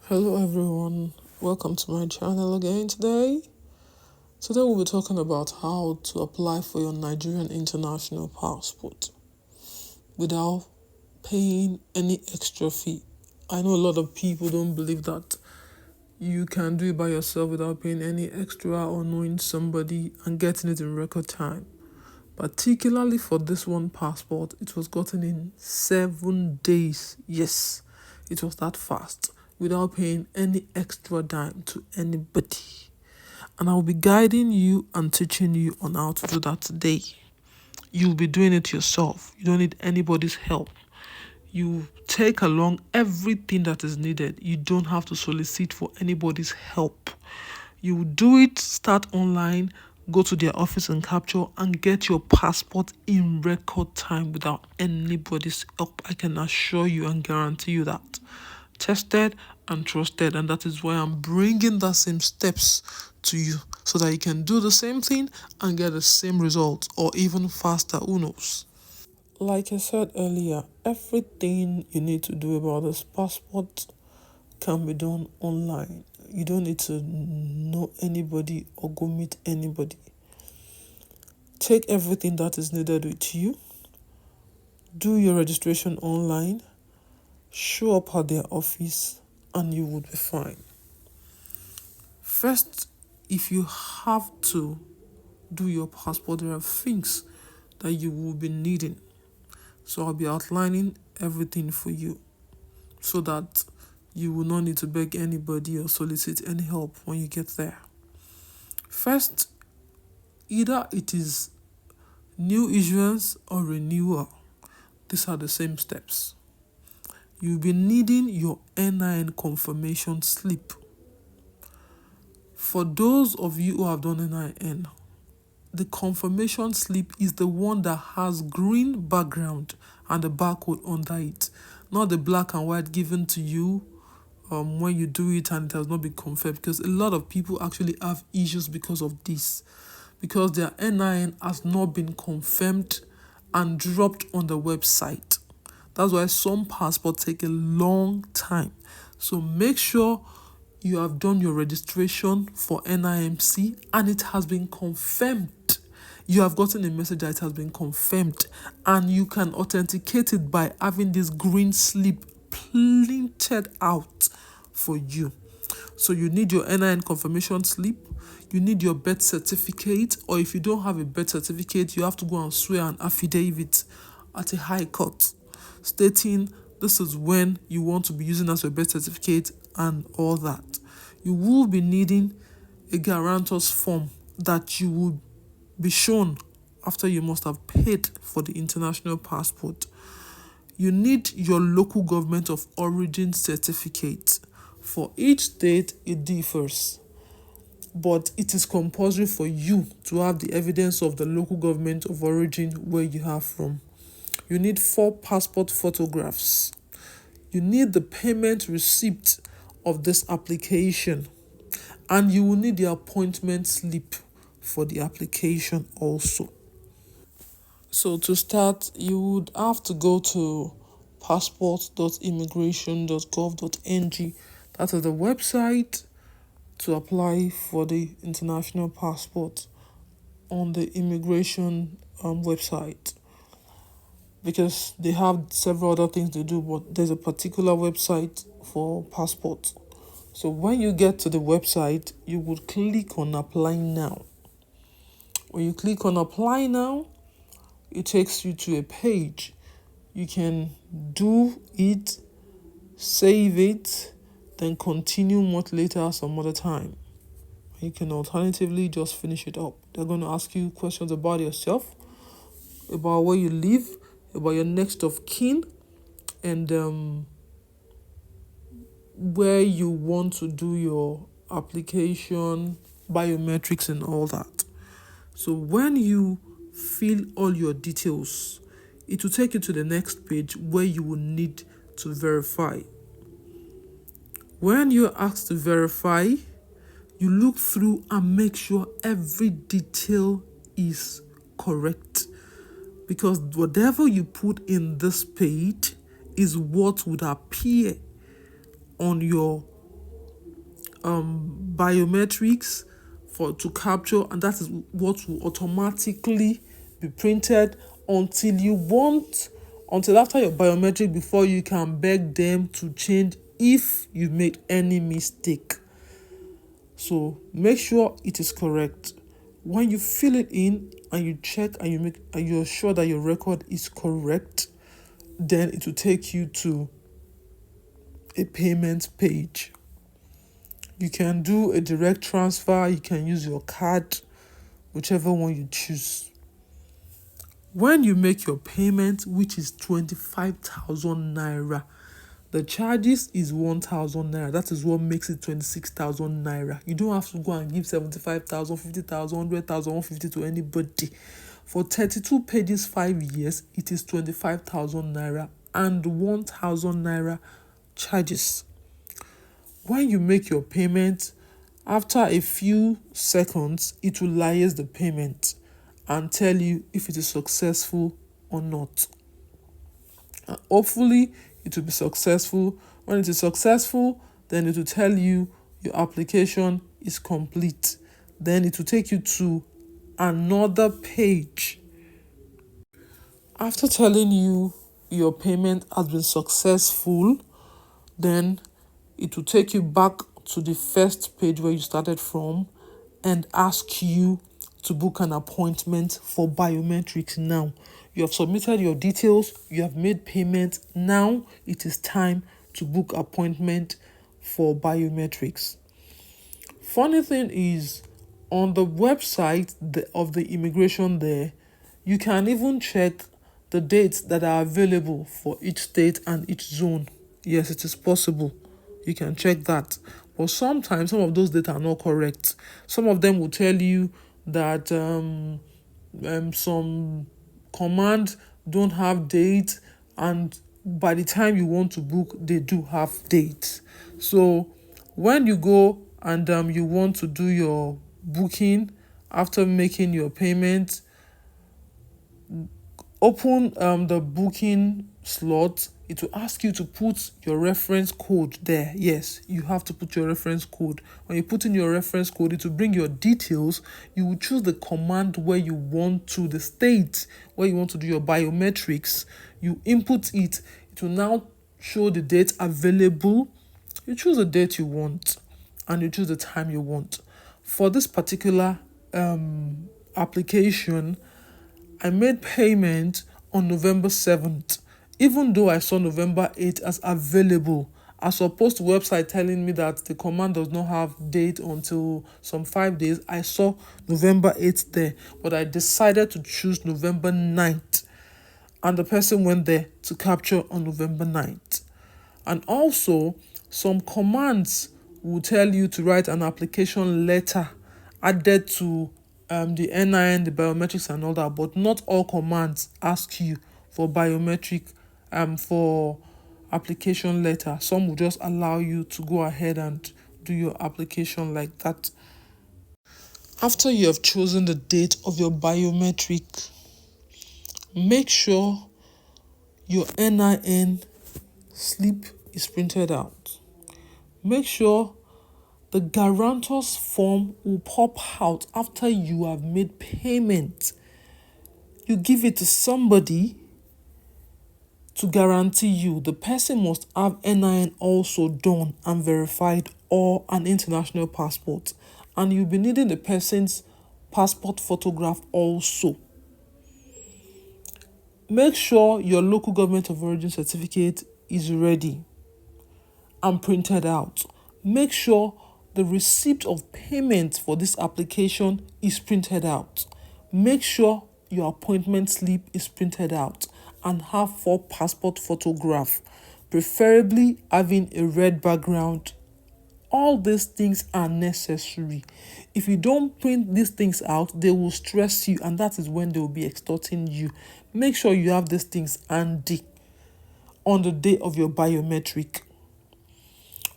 Hello everyone, welcome to my channel again today. Today we'll be talking about how to apply for your Nigerian International Passport without paying any extra fee. I know a lot of people don't believe that you can do it by yourself without paying any extra or knowing somebody and getting it in record time. Particularly for this one passport, it was gotten in 7 days. Yes, it was that fast without paying any extra dime to anybody. And I'll be guiding you and teaching you on how to do that today. You'll be doing it yourself. You don't need anybody's help. You take along everything that is needed. You don't have to solicit for anybody's help. You do it, start online, go to their office and capture and get your passport in record time without anybody's help. I can assure you and guarantee you that. Tested and trusted, and that is why I'm bringing the same steps to you so that you can do the same thing and get the same result or even faster. Who knows? Like I said earlier, everything you need to do about this passport can be done online. You don't need to know anybody or go meet anybody. Take everything that is needed with you, do your registration online, show up at their office, and you would be fine. First, if you have to do your passport, there are things that you will be needing. So I'll be outlining everything for you so that you will not need to beg anybody or solicit any help when you get there. First, either it is new issuance or renewal. These are the same steps. You'll be needing your NIN confirmation slip. For those of you who have done NIN, the confirmation slip is the one that has green background and the barcode under it, not the black and white given to you when you do it and it has not been confirmed, because a lot of people actually have issues because of this, because their NIN has not been confirmed and dropped on the website. That's why some passports take a long time. So make sure you have done your registration for NIMC and it has been confirmed. You have gotten a message that it has been confirmed, and you can authenticate it by having this green slip printed out for you. So you need your NIN confirmation slip, you need your birth certificate, or if you don't have a birth certificate, you have to go and swear an affidavit at a high court stating this is when you want to be using as your birth certificate and all that. You will be needing a guarantor's form that you will be shown after you must have paid for the international passport. You need your local government of origin certificate. For each state, it differs, but it is compulsory for you to have the evidence of the local government of origin where you are from. You need 4 passport photographs. You need the payment receipt of this application, and you will need the appointment slip for the application also. So to start, you would have to go to passport.immigration.gov.ng. That is the website to apply for the international passport on the immigration website, because they have several other things to do, but there's a particular website for passport. So when you get to the website, you would click on apply now. When you click on apply now, it takes you to a page. You can do it, save it, then continue much later some other time. You can alternatively just finish it up. They're going to ask you questions about yourself, about where you live, about your next of kin, and where you want to do your application, biometrics and all that. So when you fill all your details, it will take you to the next page where you will need to verify. When you're asked to verify, you look through and make sure every detail is correct, because whatever you put in this page is what would appear on your biometrics for to capture, and that is what will automatically be printed until after your biometric before you can beg them to change if you made any mistake. So make sure it is correct. When you fill it in and you check and you're sure that your record is correct, then it will take you to a payment page. You can do a direct transfer, you can use your card, whichever one you choose. When you make your payment, which is 25,000 naira, the charges is 1,000 naira. That is what makes it 26,000 naira. You don't have to go and give 75,000, 50,000, 100,000, 150 to anybody. For 32 pages, 5 years, it is 25,000 naira and 1,000 naira charges. When you make your payment, after a few seconds, it will liaise the payment and tell you if it is successful or not. And hopefully, it will be successful. When it is successful, then it will tell you your application is complete. Then it will take you to another page. After telling you your payment has been successful, then it will take you back to the first page where you started from and ask you to book an appointment for biometrics now. You have submitted your details, you have made payment. Now it is time to book appointment for biometrics. Funny thing is, on the website of the immigration there, you can even check the dates that are available for each state and each zone. Yes, it is possible. You can check that. But sometimes some of those data are not correct. Some of them will tell you that some commands don't have dates, and by the time you want to book, they do have dates. So when you go and you want to do your booking after making your payment, open the booking slot. It will ask you to put your reference code there. Yes, you have to put your reference code. When you put in your reference code, it will bring your details. You will choose the command where you want to, the state where you want to do your biometrics. You input it. It will now show the date available. You choose the date you want and you choose the time you want. For this particular application, I made payment on November 7th. Even though I saw November 8th as available, as opposed to website telling me that the command does not have date until some 5 days, I saw November 8th there. But I decided to choose November 9th. And the person went there to capture on November 9th. And also, some commands will tell you to write an application letter added to the NIN, the biometrics and all that, but not all commands ask you for biometric for application letter. Some will just allow you to go ahead and do your application like that. After you have chosen the date of your biometric, make sure your NIN slip is printed out. Make sure the guarantor's form will pop out after you have made payment. You give it to somebody to guarantee you. The person must have NIN also done and verified, or an international passport. And you'll be needing the person's passport photograph also. Make sure your local government of origin certificate is ready and printed out. Make sure the receipt of payment for this application is printed out. Make sure your appointment slip is printed out and have 4 passport photographs, preferably having a red background. All these things are necessary. If you don't print these things out, they will stress you, and that is when they will be extorting you. Make sure you have these things handy on the day of your biometric.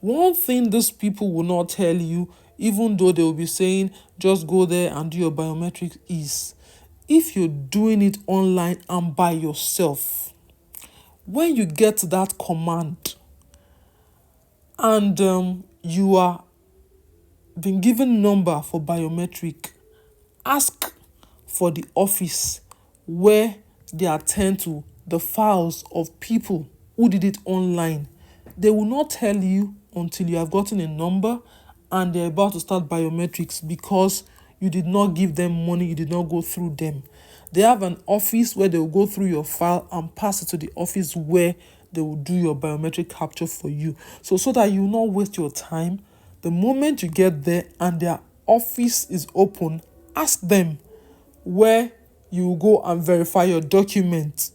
One thing these people will not tell you, even though they will be saying just go there and do your biometric, is if you're doing it online and by yourself, when you get that command and you are been given number for biometric, ask for the office where they attend to the files of people who did it online. They will not tell you until you have gotten a number and they're about to start biometrics, because you did not give them money, you did not go through them. They have an office where they will go through your file and pass it to the office where they will do your biometric capture for you. So that you will not waste your time, the moment you get there and their office is open, ask them where you will go and verify your documents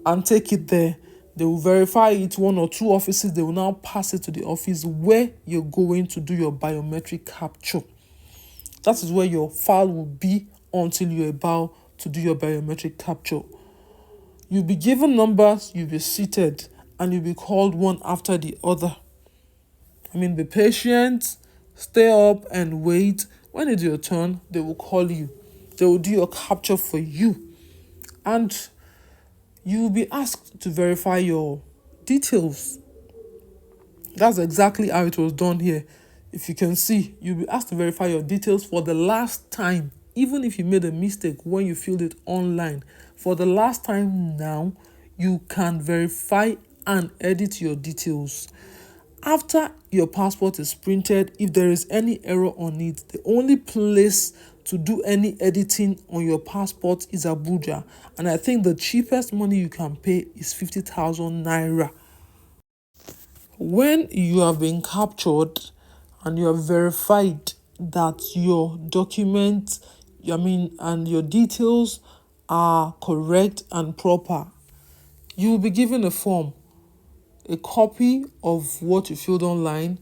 and take it there. They will verify it, one or two offices. They will now pass it to the office where you're going to do your biometric capture. That is where your file will be until you're about to do your biometric capture. You'll be given numbers, you'll be seated, and you'll be called one after the other. Be patient, stay up and wait. When it's your turn, they will call you. They will do your capture for you. And you will be asked to verify your details. That's exactly how it was done here. If you can see, you'll be asked to verify your details for the last time. Even if you made a mistake when you filled it online, for the last time now, you can verify and edit your details. After your passport is printed, if there is any error on it, the only place to do any editing on your passport is Abuja. And I think the cheapest money you can pay is 50,000 naira. When you have been captured and you have verified that your documents, and your details are correct and proper, you will be given a form. A copy of what you filled online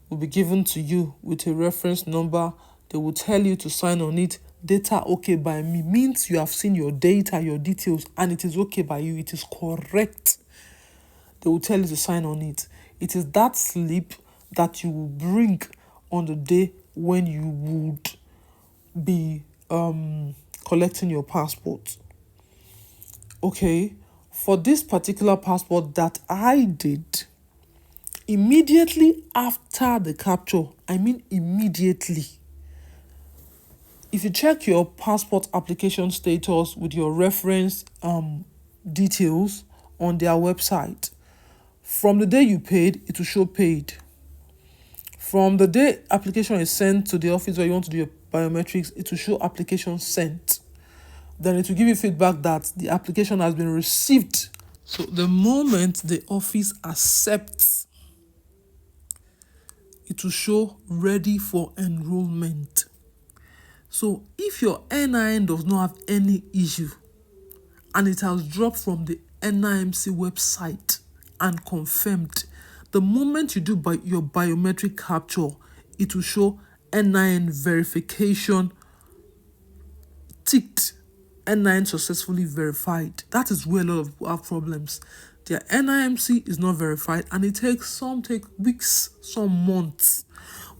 will be given to you with a reference number. They will tell you to sign on it. Data okay by me means you have seen your data, your details, and it is okay by you. It is correct. They will tell you to sign on it. It is that slip that you will bring on the day when you would be collecting your passport. Okay, for this particular passport that I did, immediately after the capture, immediately, if you check your passport application status with your reference details on their website, from the day you paid, it will show paid. From the day application is sent to the office where you want to do your biometrics, it will show application sent. Then it will give you feedback that the application has been received. So the moment the office accepts, it will show ready for enrollment. So if your NIN does not have any issue and it has dropped from the NIMC website and confirmed, the moment you do your biometric capture, it will show NIN verification ticked, NIN successfully verified. That is where a lot of people have problems. Their NIMC is not verified and it takes weeks, some months.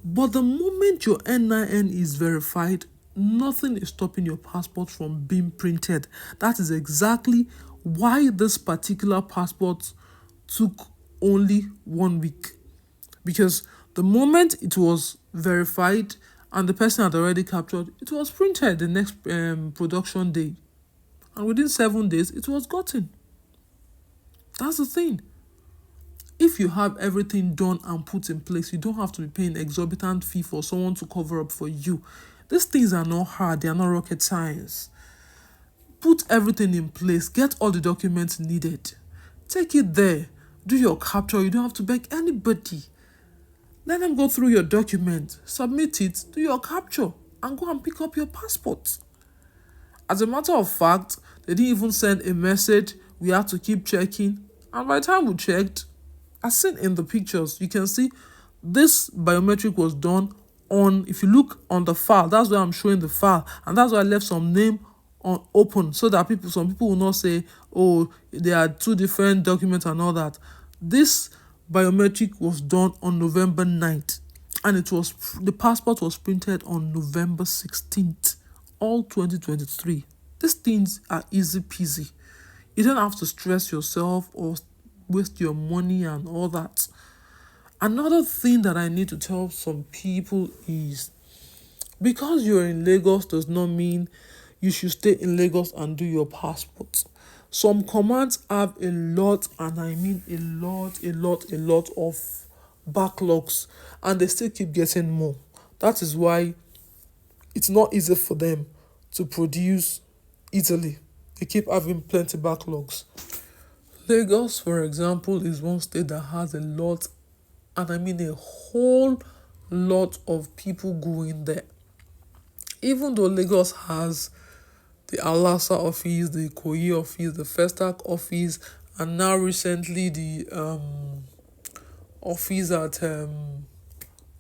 But the moment your NIN is verified, nothing is stopping your passport from being printed. That is exactly why this particular passport took only 1 week. Because the moment it was verified and the person had already captured, it was printed the next production day. And within 7 days, it was gotten. That's the thing. If you have everything done and put in place, you don't have to be paying exorbitant fee for someone to cover up for you. These things are not hard. They are not rocket science. Put everything in place. Get all the documents needed. Take it there. Do your capture. You don't have to beg anybody. Let them go through your document. Submit it. Do your capture. And go and pick up your passport. As a matter of fact, they didn't even send a message. We had to keep checking. And by the time we checked, as seen in the pictures, you can see this biometric was done on, if you look on the file, that's where I'm showing the file. And that's why I left some name on open so that some people will not say, oh, there are two different documents and all that. This biometric was done on November 9th. And the passport was printed on November 16th, all 2023. These things are easy peasy. You don't have to stress yourself or waste your money and all that. Another thing that I need to tell some people is, because you're in Lagos does not mean you should stay in Lagos and do your passport. Some commands have a lot, and I mean a lot of backlogs, and they still keep getting more. That is why it's not easy for them to produce easily. They keep having plenty backlogs. Lagos, for example, is one state that has a lot, and I mean a whole lot of people going there. Even though Lagos has the Alasa office, the Ikoyi office, the Festac office, and now recently the office at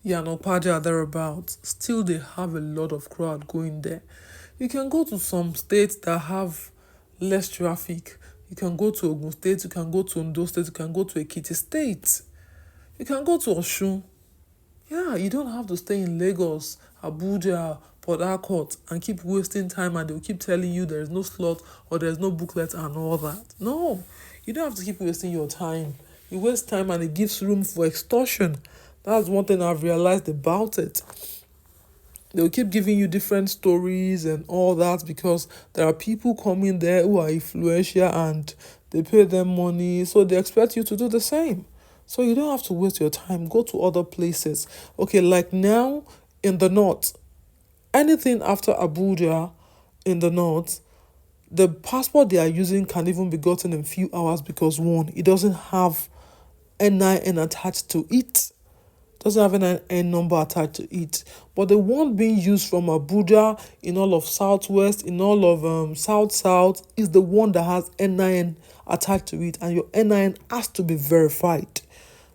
Yanopaja thereabouts, still they have a lot of crowd going there. You can go to some states that have less traffic. You can go to Ogun State, you can go to Ondo State, you can go to Ekiti State, you can go to Osun. Yeah, you don't have to stay in Lagos, Abuja, Port Harcourt and keep wasting time, and they'll keep telling you there's no slot or there's no booklet and all that. No, you don't have to keep wasting your time. You waste time and it gives room for extortion. That's one thing I've realized about it. They'll keep giving you different stories and all that because there are people coming there who are influential and they pay them money, so they expect you to do the same. So you don't have to waste your time. Go to other places. Okay, like now in the north, anything after Abuja in the north, the passport they are using can even be gotten in few hours because one, it doesn't have NIN attached to it. Doesn't have an N number attached to it. But the one being used from Abuja in all of Southwest, in all of South is the one that has NIN attached to it, and your NIN has to be verified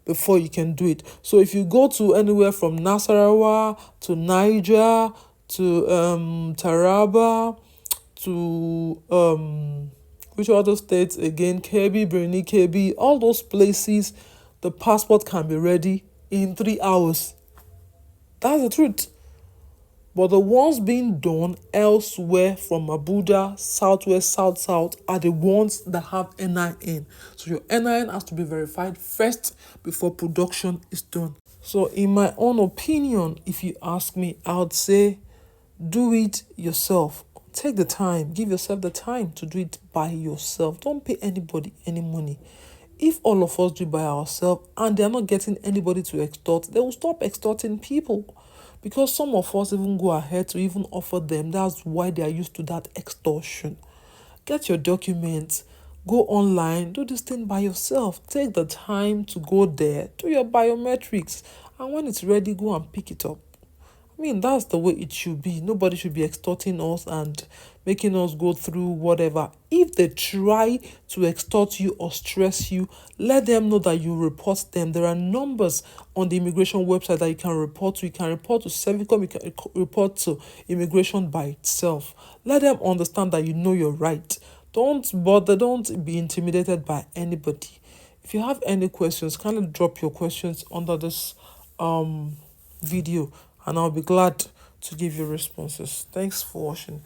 before you can do it. So if you go to anywhere from Nasarawa to Niger to Taraba to which other states again, Kebbi, Birni, Kebbi, all those places, the passport can be ready in 3 hours. That's the truth. But the ones being done elsewhere from Abuja, Southwest, South are the ones that have NIN. So your NIN has to be verified first before production is done. So in my own opinion, if you ask me, I would say do it yourself. Take the time, give yourself the time to do it by yourself. Don't pay anybody any money. If all of us do it by ourselves and they're not getting anybody to extort, they will stop extorting people. Because some of us even go ahead to even offer them. That's why they are used to that extortion. Get your documents, go online, do this thing by yourself. Take the time to go there, do your biometrics, and when it's ready, go and pick it up. I mean, that's the way it should be. Nobody should be extorting us and making us go through whatever. If they try to extort you or stress you, let them know that you report them. There are numbers on the immigration website that you can report to. You can report to Servicom, you can report to immigration by itself. Let them understand that you know your right. Don't be intimidated by anybody. If you have any questions, kindly drop your questions under this video and I'll be glad to give you responses. Thanks for watching.